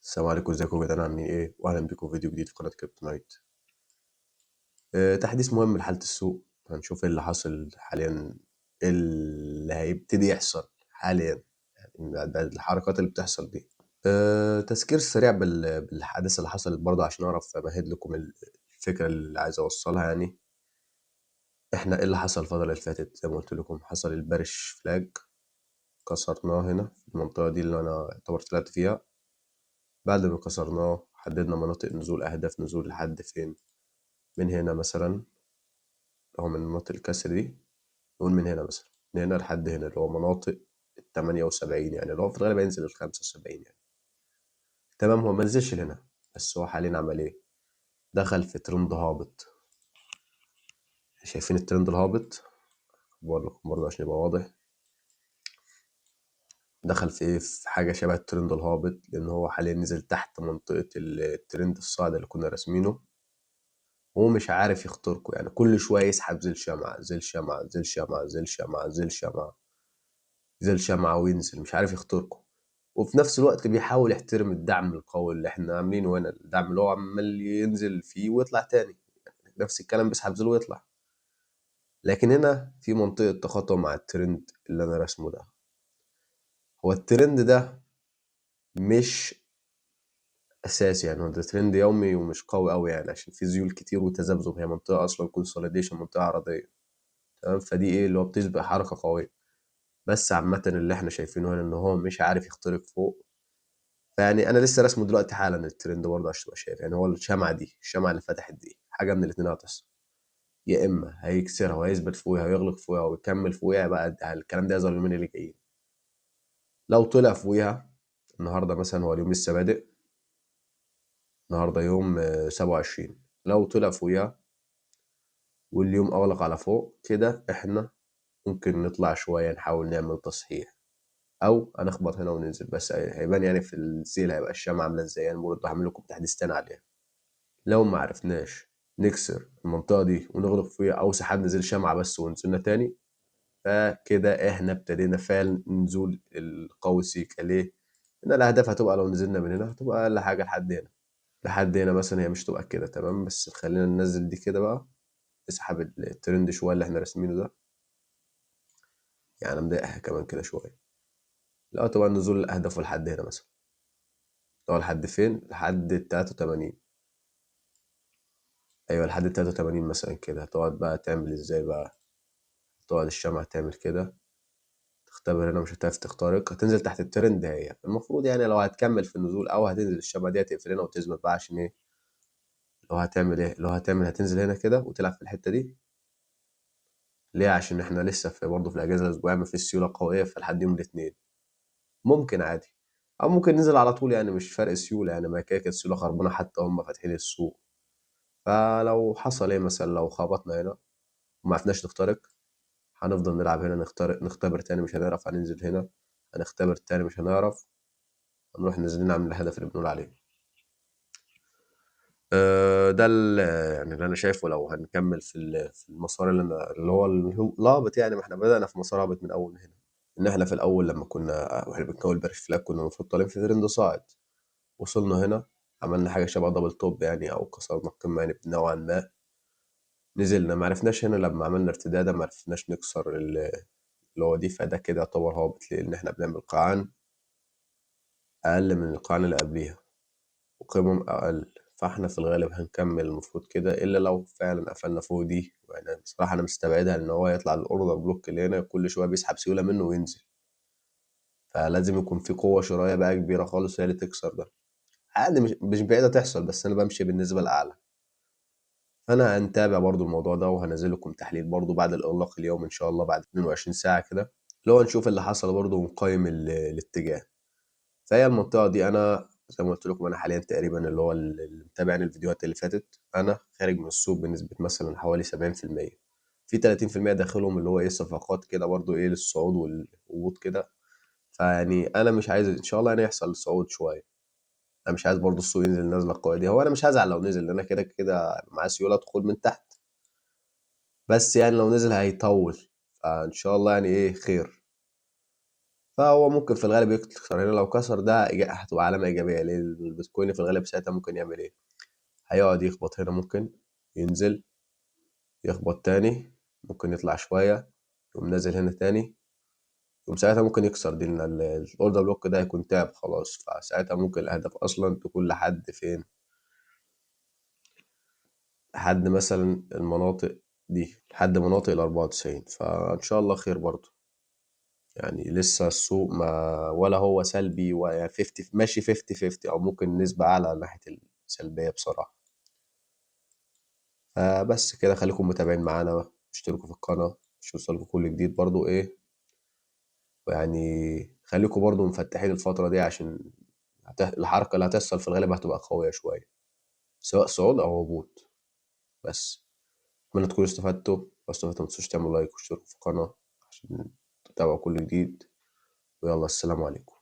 السلام عليكم، ازيكم يا جدعان؟ عاملين ايه؟ واهلا بيكم في فيديو جديد في قناه كريبتونايت. تحديث مهم لحاله السوق. هنشوف ايه اللي حاصل حاليا، ايه اللي هيبتدي يحصل حاليا، يعني بعد الحركات اللي بتحصل دي. تذكير سريع بالحادثه اللي حصلت برضه عشان اعرف امهد لكم الفكره اللي عايز اوصلها. يعني احنا ايه اللي حصل الفتره اللي فاتت؟ زي ما قلت لكم حصل البارش فلاج، كسرناه هنا في المنطقه دي اللي انا اعتبر طلعت فيها. بعد ما كسرناه حددنا مناطق نزول، اهداف نزول لحد فين. من هنا مثلا، هو من مناطق الكسر دي، نقول من هنا مثلا، من هنا لحد هنا اللي هو مناطق 78، يعني اللي هو في الغالب هينزل 75 يعني. تمام، هو منزلش هنا، بس هو حاليا عمل ايه؟ دخل في ترند هابط. شايفين الترند الهابط؟ بقول لكم برضه عشان يبقى واضح. دخل في ايه؟ في حاجة شبه الترند الهابط، لأن هو حاليا نزل تحت منطقة الترند الصاعد اللي كنا راسمينه. هو مش عارف يخترقه، يعني كل شوية يسحب زي الشمعة زي الشمعة زي الشمعة زي الشمعة زي الشمعة زي الشمعة، وينزل مش عارف يخترقه. وفي نفس الوقت بيحاول يحترم الدعم القوي اللي احنا عاملينه هنا، الدعم اللي هو عمال ينزل فيه ويطلع تاني، يعني نفس الكلام بيسحب زل ويطلع. لكن هنا في منطقة تخاطب مع الترند اللي انا رسمه ده. هو الترند ده مش اساسي، يعني هو ده ترند يومي ومش قوي قوي، يعني عشان في زيول كتير وتذبذب. هي منطقة اصلا كونسوليديشن، منطقة عرضية. تمام، فدي ايه اللي هو بتسبق حركة قوية. بس عامة اللي احنا شايفينه هنا ان هو مش عارف يخترق فوق. فيعني انا لسه راسمه دلوقتي حالا الترند برضه عشان تبقى شايف. يعني هو الشمعه دي، الشمعه اللي فتحت دي، حاجه من الاثنين هتحصل: يا اما هيكسرها وهيثبت فوقها ويغلق فوقها ويكمل فوقها، بقى الكلام ده يظهر اليومين اللي جايين. لو طلع فوقها النهارده مثلا، هو اليوم لسه بادئ، النهارده يوم 27. لو طلع فوقها واليوم اغلق على فوق كده، احنا ممكن نطلع شويه نحاول نعمل تصحيح، او هنخبط هنا وننزل. بس هيبان يعني في السيل هيبقى الشمعة عامله ازاي. انا برضه هعمل لكم تحديث تاني عليها. لو ما عرفناش نكسر المنطقة دي ونغلق فيها، أو سحبنا زي الشمعة بس ونزلنا تاني، فكده احنا ابتدينا فعلا نزول القوي سيكا. ليه؟ إن الأهداف هتبقى لو نزلنا من هنا هتبقى أقل حاجة لحد هنا. لحد هنا مثلا هي مش تبقى كده تمام، بس خلينا ننزل دي كده بقى، نسحب الترند شوية اللي احنا راسمينه ده. يعني مضايقها كمان كده شوية. لا طبعا نزول الأهداف لحد هنا مثلا، لو لحد فين؟ لحد 83. أيوة لحد 83 مثلا كده. هتقعد بقى تعمل ازاي بقى؟ تقعد الشمعة تعمل كده، تختبر هنا، مش هتعرف تخترق، هتنزل تحت الترند. هي المفروض يعني لو هتكمل في النزول او هتنزل الشبكه دي، هتقفل هنا وتثبت بقى. عشان ايه؟ لو هتعمل ايه؟ لو هتعمل هتنزل هنا كده وتلعب في الحته دي. ليه؟ عشان احنا لسه في برضه في الاجازه الاسبوعيه، ما فيش سيوله قويه فلحد يوم الاثنين. ممكن عادي، او ممكن ننزل على طول، يعني مش فرق سيوله، يعني ما كده كده السيوله خربانه حتى هم فاتحين السوق. فلو حصل ايه مثلا، لو خبطنا هنا وما عرفناش نخترق، هنفضل نلعب هنا، نختبر تاني مش هنعرف، هننزل هنا هنختبر تاني مش هنعرف، هنروح نازلين عامل الهدف اللي بنقول عليه. ده يعني اللي انا شايفه. لو هنكمل في المسار اللي هو الهابط، يعني ما احنا بدأنا في مسار هابط من اول هنا. ان احنا في الاول لما كنا واحنا بنكون بارش فلاج كنا المفروض طالعين في ترند صاعد. وصلنا هنا، عملنا حاجه شبه دبل توب يعني، او كسرنا القمه يعني نوعا ما. نزلنا ما عرفناش هنا، لما عملنا ارتداده ما عرفناش نكسر اللي هو دي، فده كده يعتبر هابط، لان احنا بنعمل قاعان اقل من القاعان اللي قبليها وقيمهم أقل. فاحنا في الغالب هنكمل المفروض كده، إلا لو فعلا قفلنا فوق دي. يعني بصراحة أنا مستبعدها، إن هو يطلع الأوردر بلوك اللي هنا كل شوية بيسحب سيولة منه وينزل. فلازم يكون في قوة شرائية بقى كبيرة خالص هي اللي تكسر ده. عادي، مش بعيدة تحصل، بس أنا بمشي بالنسبة الأعلى. فأنا هنتابع برضو الموضوع ده، وهنزل لكم تحليل برضو بعد الإغلاق اليوم إن شاء الله، بعد 22 ساعة كده، اللي هو نشوف اللي حصل برضو ونقيم الاتجاه. فهي المنطقة دي أنا زي ما قلت لكم، أنا حاليا تقريبا اللي هو اللي متابع يعني الفيديوهات اللي فاتت، أنا خارج من السوق بنسبة مثلا حوالي 70%. في 30% داخلهم اللي هو إيه صفقات كده برضو إيه للصعود والهبوط كده. فيعني أنا مش عايز إن شاء الله يعني يحصل صعود شوية. أنا مش عايز برضو السوق ينزل النزلة القوية دي. هو أنا مش هزعل لو نزل، لأن أنا كده كده معايا سيولة أدخل من تحت. بس يعني لو نزل هيطول، فإن شاء الله يعني إيه خير. فهو ممكن في الغالب يكسر هنا. لو كسر ده هتبقى علامة إيجابية ليه البيتكوين في الغالب. ساعتها ممكن يعمل إيه؟ هيقعد يخبط هنا، ممكن ينزل يخبط تاني، ممكن يطلع شوية، يقوم نازل هنا تاني، يقوم ساعتها ممكن يكسر دي، لأن الأوردر بلوك ده هيكون تاب خلاص. فساعتها ممكن الأهداف أصلا تكون لحد فين؟ لحد مثلا المناطق دي، لحد مناطق ال94. فإن شاء الله خير برضه. يعني لسه السوق ما ولا هو سلبي ولا 50، ماشي 50 50، او ممكن نسبة اعلى ناحية السلبية بصراحة. فبس كده، خليكم متابعين معانا، اشتركوا في القناة عشان يوصلكوا كل جديد برضو ايه. ويعني خليكم برضو مفتحين الفترة دي، عشان الحركة اللي هتحصل في الغالب هتبقى قوية شوية، سواء صعود او هبوط. بس اتمنى تكونوا استفدتوا. لو استفدتوا متنسوش تعملوا لايك واشتركوا في القناة عشان تتابعوا كل جديد. ويلا السلام عليكم.